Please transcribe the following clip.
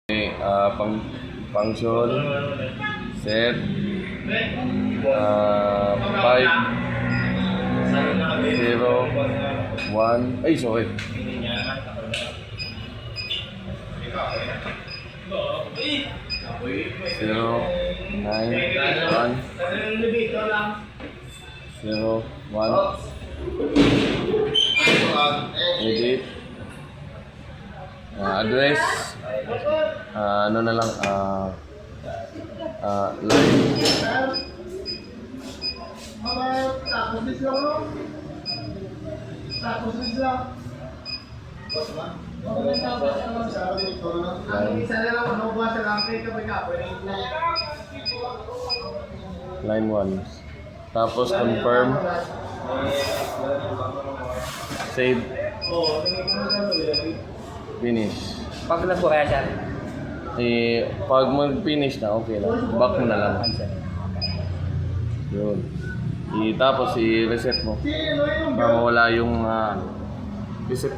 Function, set, 5, 0, 1, ay sorry. 0, 9, 1, 0, 1, edit, address, ano na lang, line, line 1. Tapos confirm, save, finish. Pag na po kaya siya? Pag mag-finish na, okay lang. Back mo na lang. Yun. Tapos i-reset mo. Para mawala yung reset